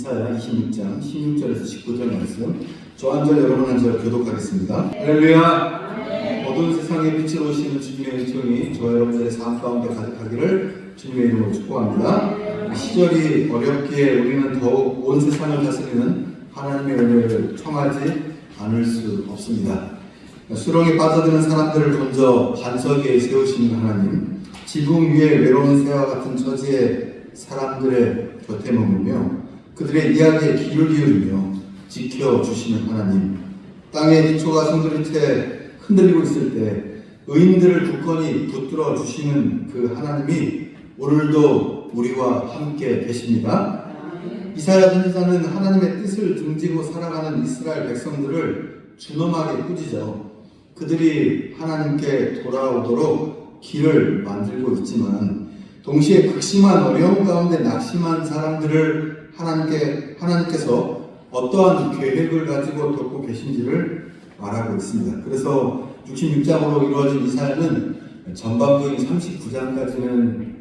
이사야 26장 16절에서 19절 말씀, 저 한 절 여러분 한 절 교독하겠습니다. 할렐루야. 어두운 세상에 빛으로 오시는 주님의 은총이 저 여러분들의 삶 가운데 가득하기를 주님의 이름으로 축복합니다. 시절이 어렵기에 우리는 더욱 온 세상을 다스리는 하나님의 은혜를 청하지 않을 수 없습니다. 수렁에 빠져드는 사람들을 건져 반석 위에 세우시는 하나님, 지붕 위에 외로운 새와 같은 처지의 사람들의 곁에 머물며 그들의 이야기에 귀를 기울이며 지켜주시는 하나님, 땅의 기초가 송두리째 흔들리고 있을 때 의인들을 굳건히 붙들어 주시는 그 하나님이 오늘도 우리와 함께 계십니다. 이사야 선지자는 하나님의 뜻을 등지고 살아가는 이스라엘 백성들을 준엄하게 꾸짖어 그들이 하나님께 돌아오도록 길을 만들고 있지만, 동시에 극심한 어려움 가운데 낙심한 사람들을 하나님께서 어떠한 계획을 가지고 돕고 계신지를 말하고 있습니다. 그래서 66장으로 이루어진 이사야는 전반부인 39장까지는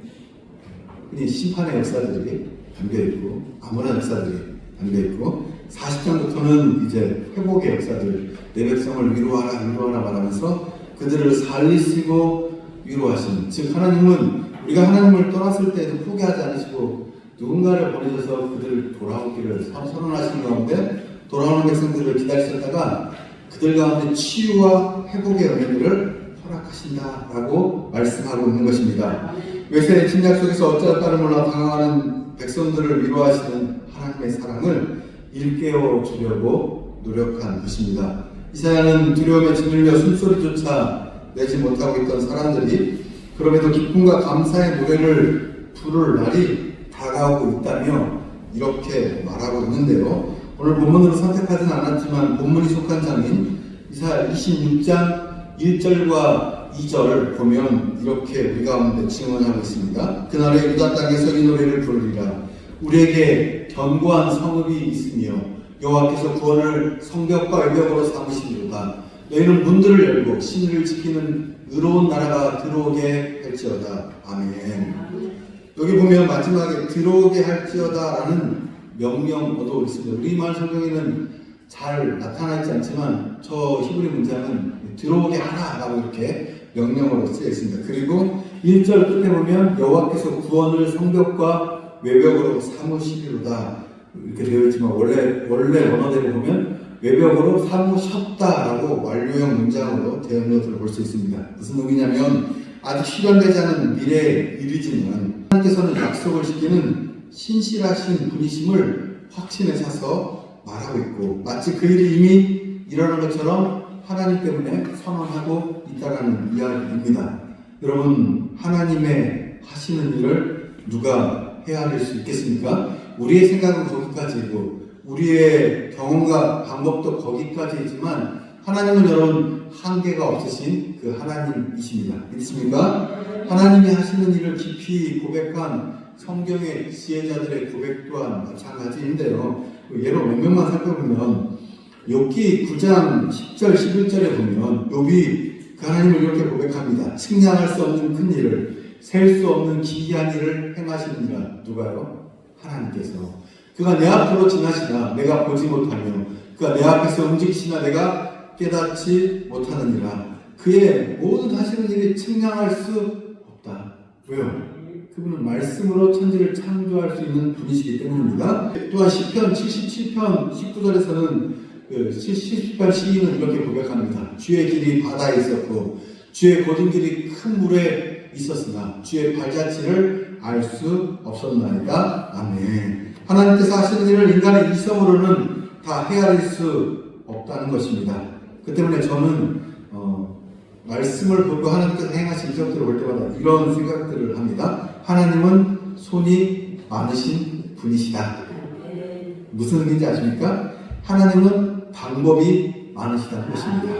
흔히 심판의 역사들이 담겨있고 아무런 역사들이 담겨있고, 40장부터는 이제 회복의 역사들, 내 백성을 위로하라 말하면서 그들을 살리시고 위로하시는, 즉 하나님은 우리가 하나님을 떠났을 때에도 포기하지 않으시고 누군가를 보내셔서 그들을 돌아오기를 선언하신 가운데 돌아오는 백성들을 기다리셨다가 그들 가운데 치유와 회복의 은혜들을 허락하신다라고 말씀하고 있는 것입니다. 외세의 침략 속에서 어찌할까를 몰라 당황하는 백성들을 위로하시는 하나님의 사랑을 일깨워 주려고 노력한 것입니다. 이사야는 두려움에 짓눌려 숨소리조차 내지 못하고 있던 사람들이 그럼에도 기쁨과 감사의 노래를 부를 날이 다가오고 있다며 이렇게 말하고 있는데요. 오늘 본문으로 선택하지는 않았지만 본문이 속한 장인 이사야 26장 1절과 2절 보면 이렇게 우리 가운데 증언하고 있습니다. 그날에 유다 땅에서 이 노래를 부르리라. 우리에게 견고한 성읍이 있으며 여호와께서 구원을 성벽과 외벽으로 삼으시리로다. 너희는 문들을 열고 신을 지키는 의로운 나라가 들어오게 할지어다. 아멘. 여기 보면 마지막에 들어오게 할지어다 라는 명령 얻어 있습니다. 우리말 성경에는 잘 나타나 있지 않지만 저 히브리 문장은 들어오게 하라 라고 이렇게 명령으로 쓰여 있습니다. 그리고 1절 끝에 보면 여호와께서 구원을 성벽과 외벽으로 삼으시리로다 이렇게 되어 있지만 원래 원어대로 보면 외벽으로 삼으셨다라고 완료형 문장으로 대응어들을 볼 수 있습니다. 무슨 의미냐면 아직 실현되지 않은 미래의 일이지만 하나님께서는 약속을 지키는 신실하신 분이심을 확신에 차서 말하고 있고, 마치 그 일이 이미 일어난 것처럼 하나님 때문에 선언하고 있다는 이야기입니다. 여러분, 하나님의 하시는 일을 누가 헤아릴 수 있겠습니까? 우리의 생각은 거기까지이고 우리의 경험과 방법도 거기까지이지만 하나님은 여러분 한계가 없으신 그 하나님이십니다. 믿습니까? 하나님이 하시는 일을 깊이 고백한 성경의 지혜자들의 고백 또한 마찬가지인데요. 예로 몇 명만 살펴보면 욥기 9장 10절 11절에 보면 욥이 그 하나님을 이렇게 고백합니다. 측량할 수 없는 큰 일을, 셀 수 없는 기이한 일을 행하시느니라. 누가요? 하나님께서. 그가 내 앞으로 지나시나 내가 보지 못하며 그가 내 앞에서 움직이시나 내가 깨닫지 못하느니라. 그의 모든 하시는 일이 측량할 수 없다. 왜요? 그분은 말씀으로 천지를 창조할 수 있는 분이시기 때문입니다. 또한 시편 77편 19절에서는 70편 시인은 이렇게 고백합니다. 주의 길이 바다에 있었고 주의 곧은 길이 큰 물에 있었으나 주의 발자취를 알 수 없었나이다. 아멘. 하나님께서 하시는 일을 인간의 이성으로는 다 헤아릴 수 없다는 것입니다. 그 때문에 저는 말씀을 보고 하나님께서 행하신 이적들을 볼 때마다 이런 생각들을 합니다. 하나님은 손이 많으신 분이시다. 무슨 의미인지 아십니까? 하나님은 방법이 많으시다는 것입니다.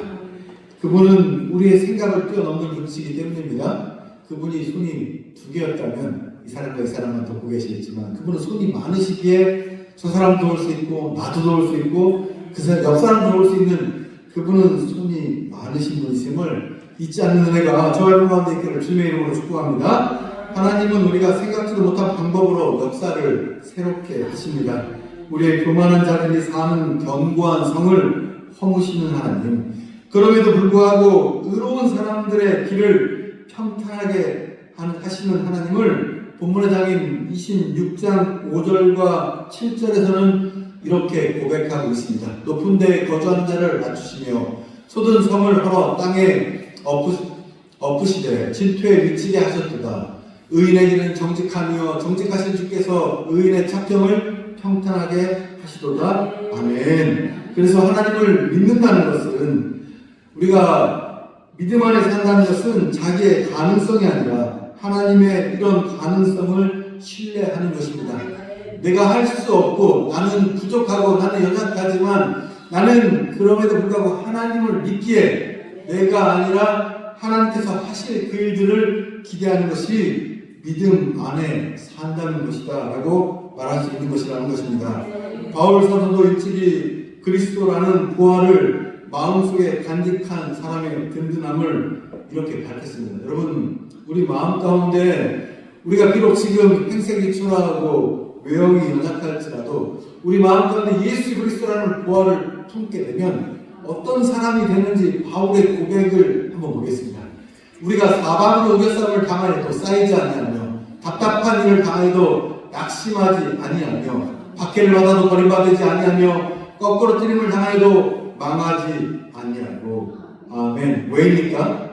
그분은 우리의 생각을 뛰어넘는 분이시기 때문입니다. 그분이 손이 두 개였다면 이 사람과 이 사람만 돕고 계시겠지만 그분은 손이 많으시기에 저 사람 도울 수 있고 나도 도울 수 있고 그 사람 옆 사람 도울 수 있는 그분은 손이 많으신 분이심을 잊지 않는 은혜가 저와 여러분 가운데 있기를 주님의 이름으로 축복합니다. 하나님은 우리가 생각지도 못한 방법으로 역사를 새롭게 하십니다. 우리의 교만한 자들이 사는 견고한 성을 허무시는 하나님, 그럼에도 불구하고 의로운 사람들의 길을 평탄하게 하시는 하나님을 본문의 장인 26장 5절과 7절에서는 이렇게 고백하고 있습니다. 높은 데에 거주하는 자를 낮추시며 솟은 성을 헐어 땅에 엎으시되 질투에 미치게 하셨도다. 의인의 길은 정직하며 정직하신 주께서 의인의 착경을 평탄하게 하시도다. 아멘. 그래서 하나님을 믿는다는 것은, 우리가 믿음 안에 산다는 것은 자기의 가능성이 아니라 하나님의 이런 가능성을 신뢰하는 것입니다. 내가 할 수 없고 나는 부족하고 나는 연약하지만 나는 그럼에도 불구하고 하나님을 믿기에 내가 아니라 하나님께서 하실 그 일들을 기대하는 것이 믿음 안에 산다는 것이다 라고 말할 수 있는 것이라는 것입니다. 바울 사도도 일찍이 그리스도라는 부활을 마음속에 간직한 사람의 든든함을 이렇게 밝혔습니다. 여러분, 우리 마음 가운데 우리가 비록 지금 행색이 초라하고 외형이 연약할지라도 우리 마음 가운데 예수 그리스도라는 부활을 품게 되면 어떤 사람이 되는지 바울의 고백을 한번 보겠습니다. 우리가 사방으로 우겨싸움을 당하여도 쌓이지 아니하며 답답한 일을 당하여도 낙심하지 아니하며 박해를 받아도 버림받지 아니하며 거꾸로 뜨림을 당하여도 망하지 아니하고. 아멘. 왜입니까?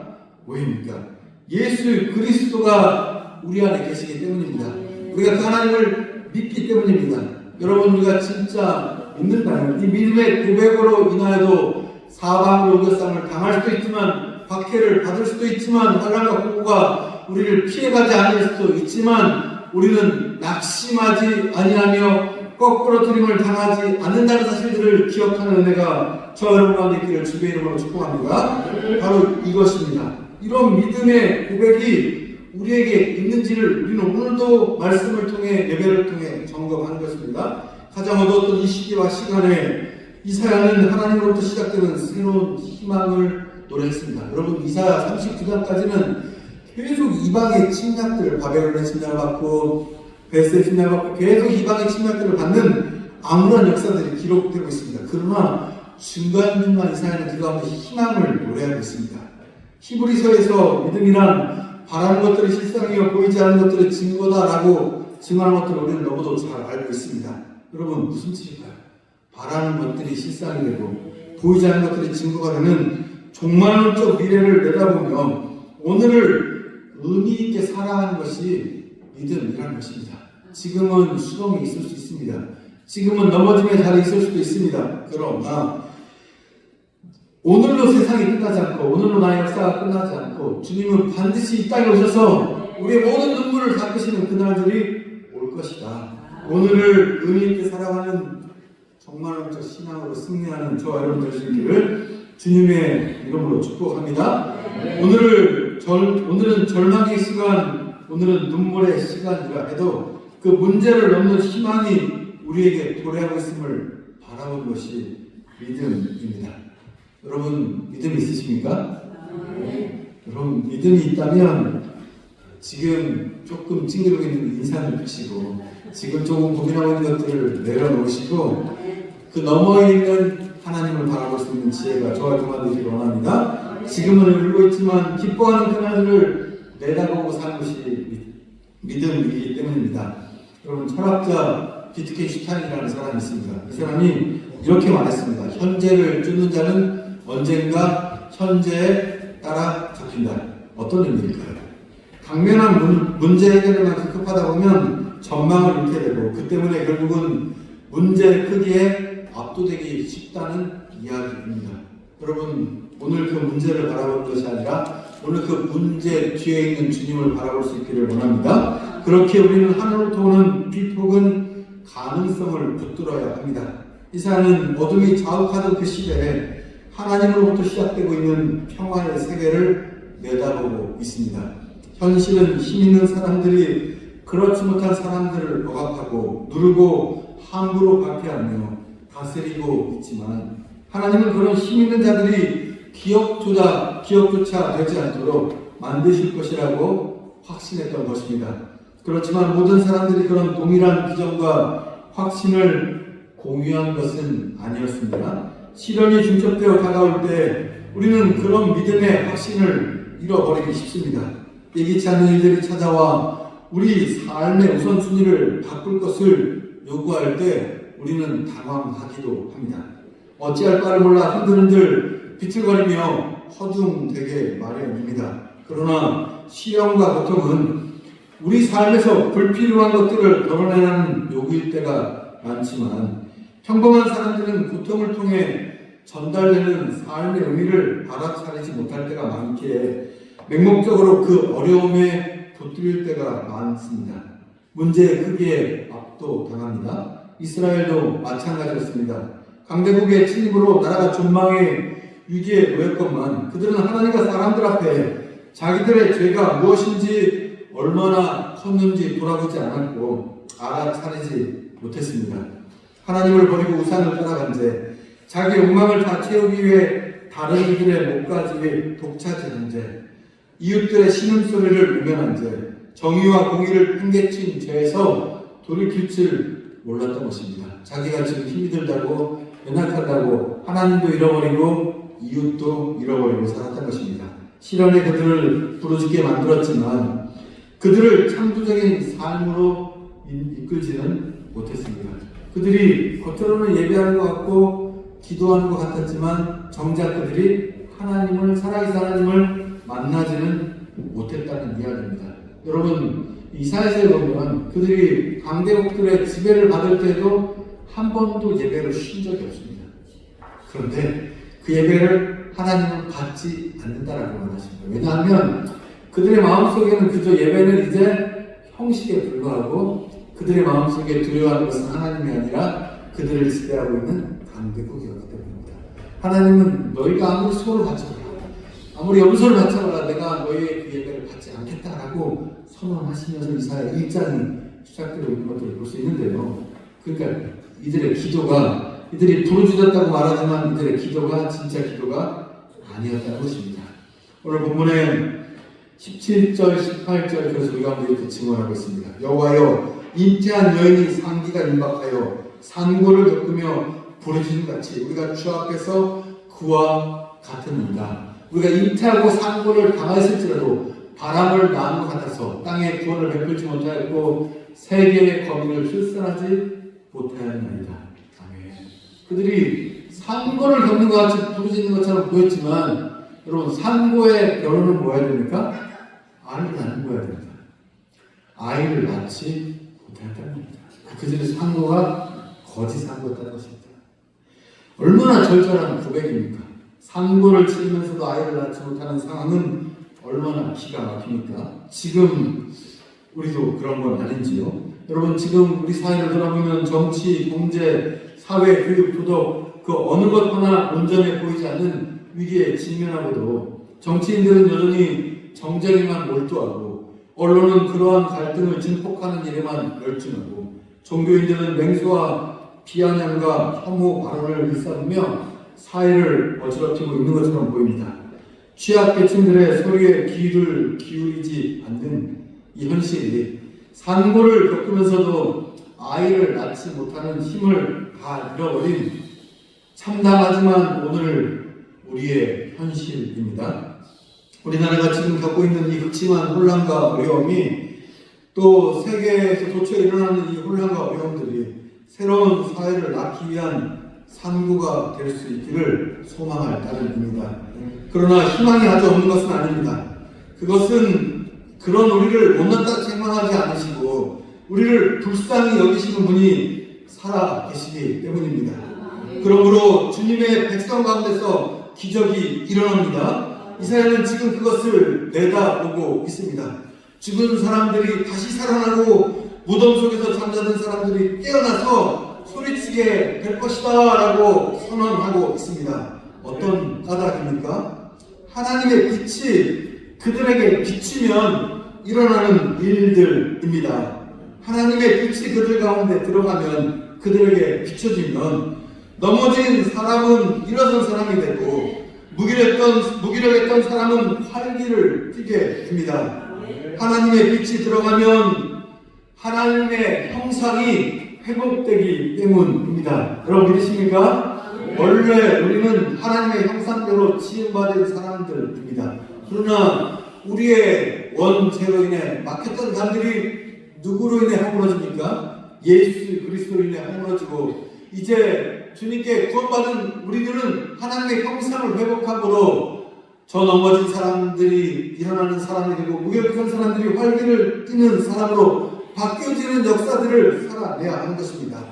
예수 그리스도가 우리 안에 계시기 때문입니다. 우리가 그 하나님을 믿기 때문입니다. 여러분, 우리가 진짜 믿는다면 이 믿음의 고백으로 인하여도 사방으로 우겨싸움을 당할 수도 있지만, 박해를 받을 수도 있지만, 환난과 공고가 우리를 피해가지 않을 수도 있지만, 우리는 낙심하지 아니하며 거꾸로 들임을 당하지 않는다는 사실들을 기억하는 은혜가 저 여러분 가운데 있기를 주의 이름으로 축복합니다. 바로 이것입니다. 이런 믿음의 고백이 우리에게 있는지를 우리는 오늘도 말씀을 통해, 예배를 통해 점검하는 것입니다. 가장 어두웠던 이 시기와 시간에 이사야는 하나님으로부터 시작되는 새로운 희망을 노래했습니다. 여러분, 이사야 39장까지는 계속 이방의 침략들, 바벨론의 침략을 받고 베스의 침략을 받고 계속 이방의 침략들을 받는 암울한 역사들이 기록되고 있습니다. 그러나 중간중간 이사야는 그 가운데 희망을 노래하고 있습니다. 히브리서에서 믿음이란 바라는 것들이 실상이요 보이지 않는 것들의 증거다라고 증언하는 것들을 우리는 너무도 잘 알고 있습니다. 여러분, 무슨 뜻일까요? 바라는 것들이 실상이 되고 보이지 않는 것들이 증거가 되는 종말론적 미래를 내다보며 오늘을 의미 있게 살아가는 것이 믿음이라는 것입니다. 지금은 수동이 있을 수 있습니다. 지금은 넘어짐의 자리에 있을 수도 있습니다. 그러나 오늘로 세상이 끝나지 않고 오늘로 나의 역사가 끝나지 않고 주님은 반드시 이 땅에 오셔서 우리의 모든 눈물을 닦으시는 그날들이 올 것이다. 오늘을 의미 있게 살아가는 정말론적 신앙으로 승리하는 저와 여러분 될 수 있기를 주님의 이름으로 축복합니다. 오늘은 절망의 시간, 오늘은 눈물의 시간이라 해도 그 문제를 넘는 희망이 우리에게 도래하고 있음을 바라보는 것이 믿음입니다. 여러분, 믿음이 있으십니까? 여러분, 믿음이 있다면 지금 조금 찡그리고 있는 인상을 펴시고 지금 조금 고민하고 있는 것들을 내려놓으시고 그 너머에 있는 하나님을 바라볼 수 있는 지혜가 저와 여러분 되기를 원합니다. 지금은 울고 있지만 기뻐하는 그날들을 내다보고 사는 것이 믿음이기 때문입니다. 여러분, 철학자 비트겐슈타인이라는 사람이 있습니다. 이 사람이 이렇게 말했습니다. 현재를 쫓는 자는 언젠가 현재에 따라 잡힌다. 어떤 의미일까요? 당면한 문제 해결에만 급급하다 보면 전망을 잃게 되고 그 때문에 결국은 문제의 크기에 압도되기 쉽다는 이야기입니다. 여러분, 오늘 그 문제를 바라보는 것이 아니라 오늘 그 문제 뒤에 있는 주님을 바라볼 수 있기를 원합니다. 그렇게 우리는 하늘로부터 오는 빛 혹은 가능성을 붙들어야 합니다. 이사야는 어둠이 자욱하던 그 시대에 하나님으로부터 시작되고 있는 평화의 세계를 내다보고 있습니다. 현실은 힘 있는 사람들이 그렇지 못한 사람들을 억압하고 누르고 함부로 박해하며 다스리고 있지만 하나님은 그런 힘 있는 자들이 기억조차 되지 않도록 만드실 것이라고 확신했던 것입니다. 그렇지만 모든 사람들이 그런 동일한 비전과 확신을 공유한 것은 아니었습니다. 시련이 중첩되어 다가올 때 우리는 그런 믿음의 확신을 잃어버리기 쉽습니다. 예기치 않은 일들이 찾아와 우리 삶의 우선순위를 바꿀 것을 요구할 때 우리는 당황하기도 합니다. 어찌할 바를 몰라 흔들흔들 비틀거리며 허둥대게 마련입니다. 그러나 시련과 고통은 우리 삶에서 불필요한 것들을 덜어내는 요구일 때가 많지만 평범한 사람들은 고통을 통해 전달되는 삶의 의미를 알아차리지 못할 때가 많기에 맹목적으로 그 어려움에 붙들릴 때가 많습니다. 문제의 크기에 압도당합니다. 이스라엘도 마찬가지였습니다. 강대국의 침입으로 나라가 전망의 위기에 놓였건만 그들은 하나님과 사람들 앞에 자기들의 죄가 무엇인지 얼마나 컸는지 돌아보지 않았고 알아차리지 못했습니다. 하나님을 버리고 우상을 따라간 죄, 자기 욕망을 다 채우기 위해 다른 이들의 목까지 독차지한 죄, 이웃들의 신음소리를 외면한 죄, 정의와 공의를 팽개친 죄에서 돌이킬 줄 몰랐던 것입니다. 자기가 지금 힘이 들다고 연약하다고 하나님도 잃어버리고 이웃도 잃어버리고 살았던 것입니다. 시련에 그들을 부르짖게 만들었지만 그들을 창조적인 삶으로 이끌지는 못했습니다. 그들이 겉으로는 예배하는 것 같고 기도하는 것 같았지만 정작 그들이 살아계신 하나님을 만나지는 못했다는 이야기입니다. 여러분, 이사야서에 보면 그들이 강대국들의 지배를 받을 때도 한 번도 예배를 쉰 적이 없습니다. 그런데 그 예배를 하나님은 받지 않는다라고 말하십니다. 왜냐하면 그들의 마음속에는 그저 예배는 이제 형식에 불과하고 그들의 마음속에 두려워하는 것은 하나님이 아니라 그들을 지배하고 있는 강대국이었기 때문입니다. 하나님은 너희가 아무리 소를 바쳐라, 아무리 염소를 바쳐라, 내가 너희의 그 예배를 받지 않겠다라고 선언하시면서 이사야 1장이 시작되고 있는 것들을 볼 수 있는데요. 그러니까 이들의 기도가, 이들이 부르짖었다고 말하지만 이들의 기도가 진짜 기도가 아니었다는 것입니다. 오늘 본문에 17절, 18절 그래서 우리 가운데 이렇게 증언하고 있습니다. 여호와여, 잉태한 여인이 상기가 임박하여 산고를 겪으며 부르짖는 같이 우리가 주 앞에서 그와 같으니이다. 우리가 잉태하고 산고를 당했을지라도 바람을 낳은 것 같아서 땅에 구원을 베풀지 못하였고 세계의 거민을 출산하지 못하였나이다. 아멘. 그들이 산고를 겪는 것 같이 부르짖는 것처럼 보였지만 여러분, 산고의 결론은 뭐 해야 됩니까? 아이를 낳는 거야 됩니다. 아이를 낳지 못했다는 겁니다. 그들의 산고가 거짓 산고였다는 것입니다. 얼마나 절절한 고백입니까? 산고를 치면서도 아이를 낳지 못하는 상황은 얼마나 기가 막힙니까? 지금 우리도 그런 건 아닌지요? 여러분, 지금 우리 사회를 돌아보면 정치, 경제, 사회, 교육, 도덕 그 어느 것 하나 온전해 보이지 않는 위기에 직면하고도 정치인들은 여전히 정쟁에만 몰두하고 언론은 그러한 갈등을 증폭하는 일에만 열중하고 종교인들은 맹수와 비아냥과 혐오 발언을 일삼으며 사회를 어지럽히고 있는 것처럼 보입니다. 취약계층들의 소리에 귀를 기울이지 않는 이 현실이 산고를 겪으면서도 아이를 낳지 못하는 힘을 다 잃어버린 참담하지만 오늘 우리의 현실입니다. 우리나라가 지금 겪고 있는 이 극심한 혼란과 어려움이 또 세계에서 도처에 일어나는 이 혼란과 어려움들이 새로운 사회를 낳기 위한 산고가 될 수 있기를 소망할 따름입니다. 그러나 희망이 아주 없는 것은 아닙니다. 그것은 그런 우리를 못났다 책망하지 않으시고 우리를 불쌍히 여기시는 분이 살아 계시기 때문입니다. 그러므로 주님의 백성 가운데서 기적이 일어납니다. 이사야는 지금 그것을 내다보고 있습니다. 죽은 사람들이 다시 살아나고 무덤 속에서 잠자던 사람들이 깨어나서 소리치게 될 것이다 라고 선언하고 있습니다. 어떤 까닭입니까? 하나님의 빛이 그들에게 비치면 일어나는 일들입니다. 하나님의 빛이 그들 가운데 들어가면 그들에게 비춰지면 넘어진 사람은 일어선 사람이 되고 무기력했던 사람은 활기를 띠게 됩니다. 하나님의 빛이 들어가면 하나님의 형상이 회복되기 때문입니다. 여러분 믿으십니까? 원래 우리는 하나님의 형상대로 지음받은 사람들입니다. 그러나 우리의 원죄로 인해 막혔던 담들이 누구로 인해 허물어집니까? 예수 그리스도로 인해 허물어지고, 이제 주님께 구원받은 우리들은 하나님의 형상을 회복함으로 저 넘어진 사람들이 일어나는 사람이 되고, 무결한 사람들이 활기를 띠는 사람으로 바뀌어지는 역사들을 살아내야 하는 것입니다.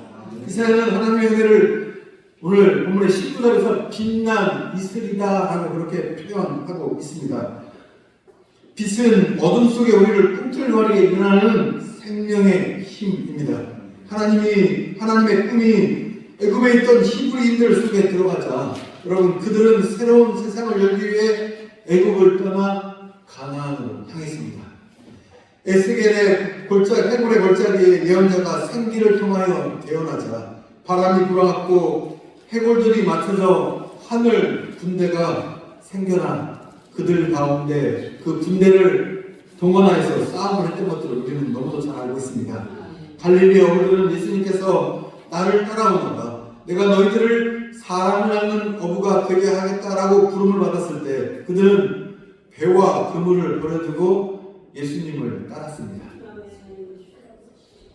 이사야는 하나님의 은혜를 오늘 본문의 19절에서 빛난 이슬이다 하고 그렇게 표현하고 있습니다. 빛은 어둠 속에 우리를 꿈틀거리게 일어나는 생명의 힘입니다. 하나님의 꿈이 애굽에 있던 히브리인들 속에 들어가자 여러분, 그들은 새로운 세상을 열기 위해 애굽을 떠나 가나안으로 향했습니다. 에스겔의 해골의 골짜기에 예언자가 생기를 통하여 태어나자 바람이 불어왔고 해골들이 맞춰서 하늘 군대가 생겨나 그들 가운데 그 군대를 동원하여서 싸움을 했던 것들을 우리는 너무도 잘 알고 있습니다. 갈릴리 어부들은 예수님께서 나를 따라오너라, 내가 너희들을 사람을 낳는 어부가 되게 하겠다라고 부름을 받았을 때 그들은 배와 그물을 버려두고 예수님을 따랐습니다.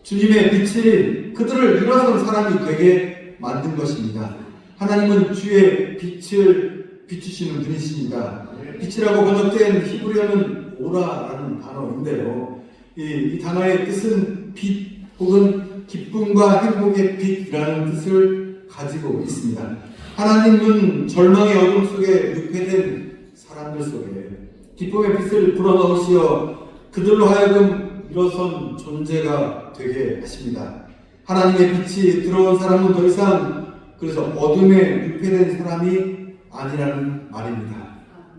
주님의 빛이 그들을 일어선 사람이 되게 만든 것입니다. 하나님은 주의 빛을 비추시는 분이십니다. 빛이라고 번역된 히브리어는 오라라는 단어인데요. 이 단어의 뜻은 빛 혹은 기쁨과 행복의 빛이라는 뜻을 가지고 있습니다. 하나님은 절망의 어둠 속에 유폐된 사람들 속에 기쁨의 빛을 불어넣으시어 그들로 하여금 일어선 존재가 되게 하십니다. 하나님의 빛이 들어온 사람은 더 이상 그래서 어둠에 유폐된 사람이 아니라는 말입니다.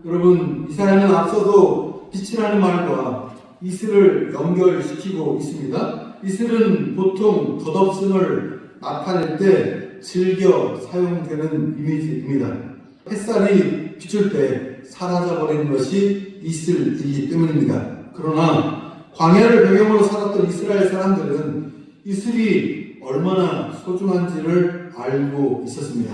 여러분, 이사야는 앞서도 빛이라는 말과 이슬을 연결시키고 있습니다. 이슬은 보통 덧없음을 나타낼 때 즐겨 사용되는 이미지입니다. 햇살이 비출 때 사라져버리는 것이 이슬이기 때문입니다. 그러나 광야를 배경으로 살았던 이스라엘 사람들은 이슬이 얼마나 소중한지를 알고 있었습니다.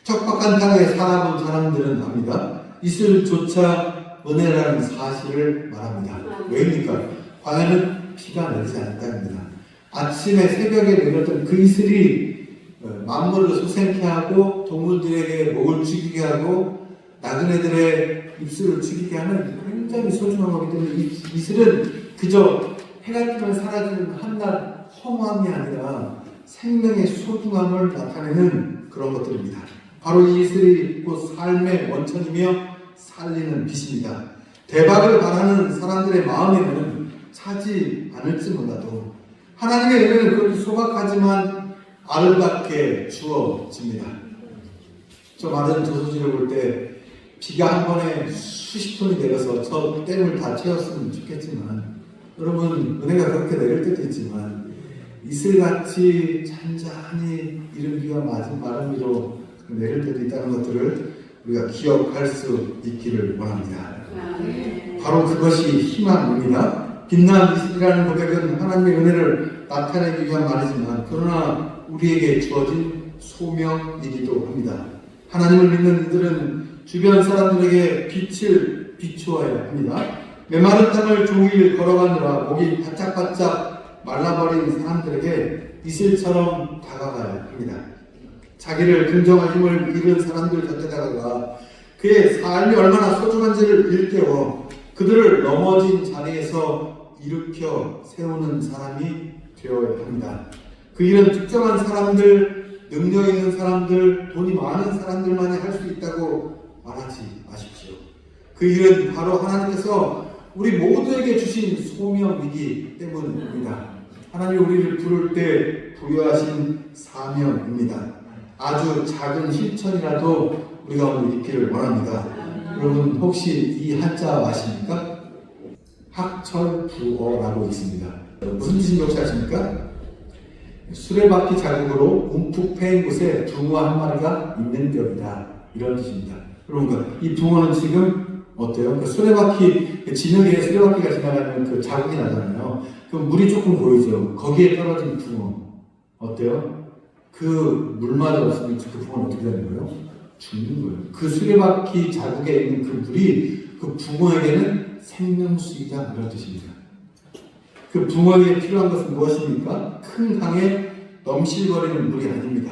척박한 땅에 살아본 사람들은 압니다. 이슬조차 은혜라는 사실을 말합니다. 왜입니까? 광야는 비가 내리지 않는 땅입니다. 아침에 새벽에 내렸던 그 이슬이 만물을 소생케 하고 동물들에게 목을 죽이게 하고 나그네들의 입술을 죽이게 하는 굉장히 소중한 거기 때문에 이 이슬은 그저 해가 뜨면 사라지는 한낱 허무함이 아니라 생명의 소중함을 나타내는 그런 것들입니다. 바로 이 이슬이 곧 삶의 원천이며 살리는 빛입니다. 대박을 바라는 사람들의 마음에는 차지 않을지 몰라도 하나님의 은혜는 그렇게 소박하지만 아름답게 주어집니다. 저 많은 저수지를 볼 때 비가 한 번에 수십 톤이 내려서 저 댐을 다 채웠으면 좋겠지만, 여러분, 은혜가 그렇게 내릴 때도 있지만 이슬같이 잔잔히 이른 비가 마른 비로 내릴 때도 있다는 것들을 우리가 기억할 수 있기를 원합니다. 바로 그것이 희망입니다. 빛난 이슬이라는 고백은 하나님의 은혜를 나타내기 위한 말이지만 그러나 우리에게 주어진 소명이기도 합니다. 하나님을 믿는 이들은 주변 사람들에게 빛을 비추어야 합니다. 메마른 땅을 종일 걸어가느라 목이 바짝바짝 말라버린 사람들에게 이슬처럼 다가가야 합니다. 자기를 긍정할 힘을 잃은 사람들 곁에 다가가 그의 삶이 얼마나 소중한지를 일깨워 그들을 넘어진 자리에서 일으켜 세우는 사람이 되어야 합니다. 그 일은 특정한 사람들, 능력 있는 사람들, 돈이 많은 사람들만이 할 수 있다고 말하지 마십시오. 그 일은 바로 하나님께서 우리 모두에게 주신 소명이기 때문입니다. 하나님 우리를 부를 때 부여하신 사명입니다. 아주 작은 실천이라도 우리가 오늘 있기를 원합니다. 여러분 혹시 이 한자 아십니까? 학철부어라고 있습니다. 무슨 뜻인지 혹시 아십니까? 수레바퀴 자국으로 움푹 패인 곳에 붕어 한 마리가 있는 격이다, 이런 뜻입니다. 여러분 이 붕어는 지금 어때요? 그 수레바퀴 진흙에 수레바퀴가 지나가면 그 자국이 나잖아요. 그럼 물이 조금 보이죠. 거기에 떨어진 붕어. 어때요? 그 물마저 없으면 그 붕어는 어떻게 되는 거예요? 죽는 거예요. 그 수레바퀴 자국에 있는 그 물이 그 붕어에게는 생명수이다 이런 뜻입니다. 그 붕어에게 필요한 것은 무엇입니까? 큰 강에 넘실거리는 물이 아닙니다.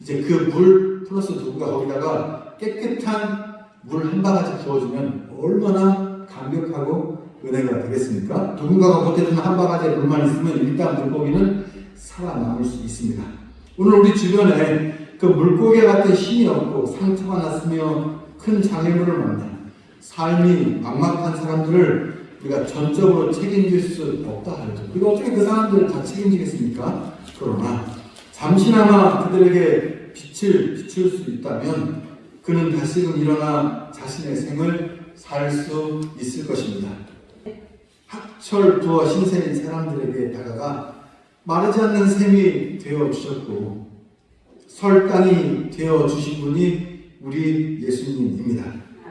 이제 그 물 플러스 누구가 거기다가 깨끗한 물 한 바가지 부어주면 얼마나 감격하고 은혜가 되겠습니까? 누군가가 보태주는 한 바가지의 물만 있으면 일단 물고기는 살아남을 수 있습니다. 오늘 우리 주변에 그 물고기 같은 힘이 없고 상처가 났으며 큰 장애물을 만난 삶이 막막한 사람들을 우리가 전적으로 책임질 수 없다 하죠. 우리가 어떻게 그 사람들을 다 책임지겠습니까? 그러나 잠시나마 그들에게 빛을 비출 수 있다면 그는 다시금 일어나 자신의 생을 살 수 있을 것입니다. 학철 부어 신세인 사람들에게 다가가 마르지 않는 샘이 되어 주셨고 설강이 되어 주신 분이 우리 예수님입니다.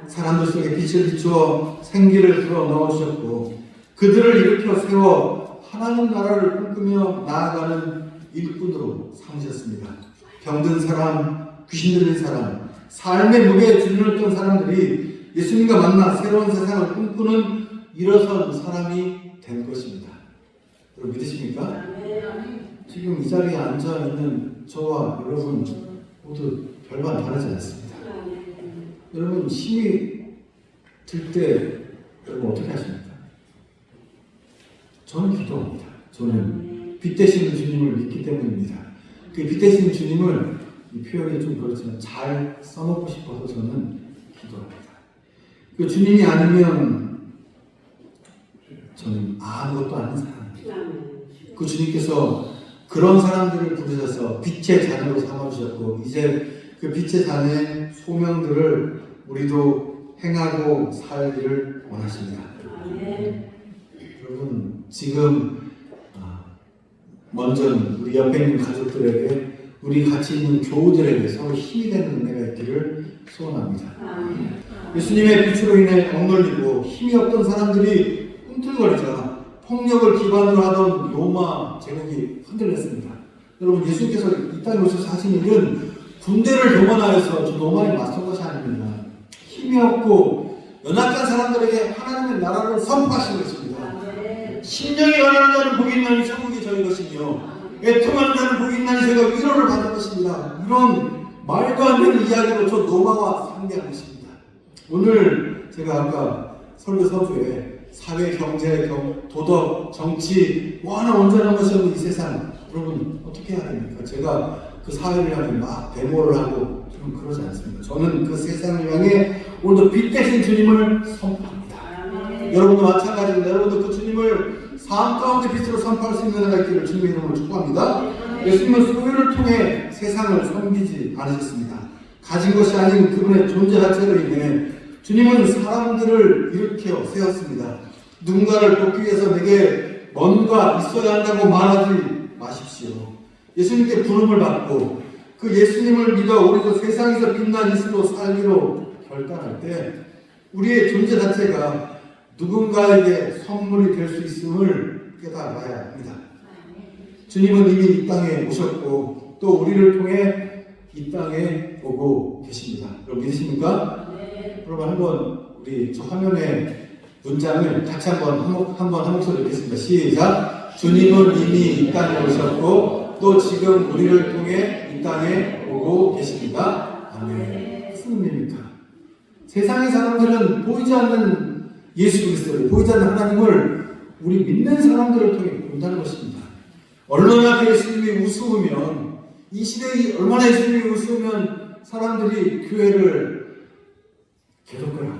사람들 속에 빛을 비추어 생기를 불어 넣으셨고 그들을 일으켜 세워 하나님 나라를 꿈꾸며 나아가는 일꾼으로 삼으셨습니다. 병든 사람, 귀신 들린 사람, 삶의 무게에 주눅했던 사람들이 예수님과 만나 새로운 세상을 꿈꾸는 일어선 사람이 된 것입니다. 여러분 믿으십니까? 지금 이 자리에 앉아있는 저와 여러분 모두 별반 다르지 않습니다. 여러분 힘이 들 때 여러분 어떻게 하십니까? 저는 기도합니다. 저는 빛 되시는 주님을 믿기 때문입니다. 그 빛 되시는 주님을 이 표현이 좀 그렇지만 잘 써먹고 싶어서 저는 기도합니다. 그 주님이 아니면 저는 아무것도 아닌 사람입니다. 그 주님께서 그런 사람들을 부르셔서 빛의 자녀로 삼아주셨고 이제 그 빛의 자녀의 소명들을 우리도 행하고 살기를 원하십니다. 여러분 지금 먼저 우리 옆에 있는 가족들에게 우리 같이 있는 교우들에게 서로 힘이 되는 은혜가 있기를 소원합니다. 예수님의 빛으로 인해 억눌리고 힘이 없던 사람들이 꿈틀거리자 폭력을 기반으로 하던 로마 제국이 흔들렸습니다. 여러분 예수님께서 이 땅에 오셔서 하신 일은 군대를 동원하여서 저 로마에 맞선 것이 아닙니다. 힘이 없고 연약한 사람들에게 하나님의 나라를 선포하신 것입니다. 심령이 가난한 자는 복이 있나니 천국이 저희 것이며 애통하는 자는 복이 있나니 저희가 위로를 받을 것입니다. 이런 말도 안 되는 이야기로 저 로마와 상대한 것입니다. 오늘 제가 아까 설교 서두에 사회, 경제, 도덕, 정치 뭐 하나 온전한 것이 없는 이 세상 여러분 어떻게 해야 됩니까? 제가 그 사회를 향해 막 데모를 하고 좀 그러지 않습니다. 저는 그 세상을 향해 오늘도 빛 대신 주님을 선포합니다. 여러분도 마찬가지입니다. 여러분도 그 주님을 삶 가운데 빛으로 선포할 수 있는 은혜가 있기를 주님의 이름으로 축복합니다. 예수님은 소유를 통해 세상을 섬기지 않으셨습니다. 가진 것이 아닌 그분의 존재 자체로 인해 주님은 사람들을 일으켜 세웠습니다. 누군가를 돕기 위해서 내게 뭔가 있어야 한다고 말하지 마십시오. 예수님께 부름을 받고 그 예수님을 믿어 우리도 세상에서 빛난 이스로 살기로 결단할 때 우리의 존재 자체가 누군가에게 선물이 될 수 있음을 깨달아야 합니다. 주님은 이미 이 땅에 오셨고 또 우리를 통해 이 땅에 오고 계십니다. 여러분 믿으십니까? 네. 여러분 한번 우리 저 화면에 문장을 같이 한번 한 목소리 읽겠습니다. 시작. 주님은 이미 이 땅에 오셨고 또 지금 우리를 통해 이 땅에 오고 계십니다. 아멘. 무슨 의미입니까? 세상의 사람들은 보이지 않는 예수 그리스도를, 보이지 않는 하나님을 우리 믿는 사람들을 통해 본다는 것입니다. 얼마나 예수님이 우스우면, 이 시대에 얼마나 예수님이 우스우면 사람들이 교회를 계속 가요.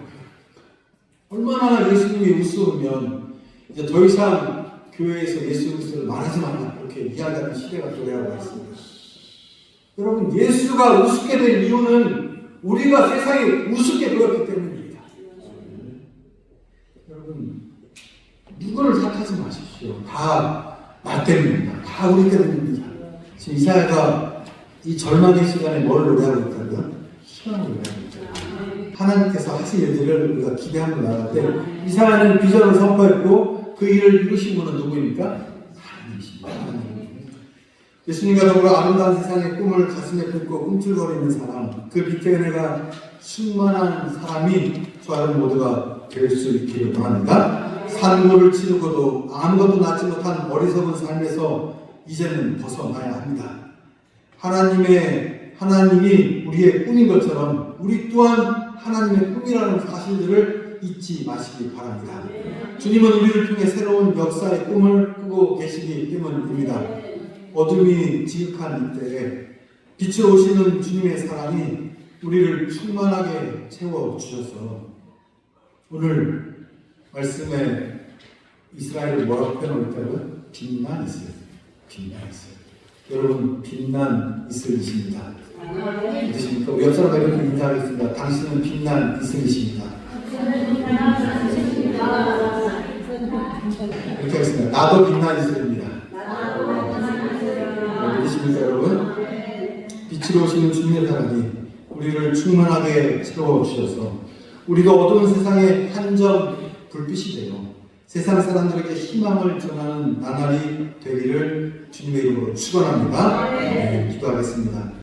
얼마나 예수님이 우스우면 이제 더 이상 교회에서 예수 그리스도를 말하지 말라 그렇게 이야기하는 시대가 도래하고 있습니다. 여러분 예수가 우습게 된 이유는 우리가 세상에 우습게 보였기 때문입니다. 여러분 누구를 탓하지 마십시오. 다 나 때문입니다. 다 우리 때문입니다. 지금 이사야가 이 절망의 시간에 뭘 노래하고 있다고요? 희망을 노래하고 있잖아요. 하나님께서 하실 일들을 우리가 기대하고 나가는데 이사야는 비전을 선포했고 그 일을 이루신 분은 누구입니까? 하나님이십니다. 하나님. 예수님과 더불어 아름다운 세상의 꿈을 가슴에 품고 꿈틀거리는 사람, 그 빛의 은혜가 충만한 사람이 저 여러분 모두가 될 수 있기를 원합니다. 산고를 치르고도 아무것도 낳지 못한 어리석은 삶에서 이제는 벗어나야 합니다. 하나님이 우리의 꿈인 것처럼 우리 또한 하나님의 꿈이라는 사실들을 잊지 마시기 바랍니다. 주님은 우리를 통해 새로운 역사의 꿈을 꾸고 계시기 때문입니다. 어둠이 지극한 이때에 빛으로 오시는 주님의 사랑이 우리를 충만하게 채워주셔서 오늘 말씀에 이스라엘을 뭐라고 표현했다고요? 빛난 이스라엘. 빛난 이스라엘. 여러분 빛난 이스라엘이십니다. 믿으십니까? 우리 옆 사람과 이렇게 인사하겠습니다. 당신은 빛난 이스라엘이십니다. 이렇게 하겠습니다. 나도 빛난 이스라엘입니다. 믿으십니까 여러분? 빛으로 오시는 주님의 사랑이 우리를 충만하게 채워주셔서 우리가 어두운 세상의 한 점 불빛이 되어 세상 사람들에게 희망을 전하는 나날이 되기를 주님의 이름으로 축원합니다. 네, 기도하겠습니다.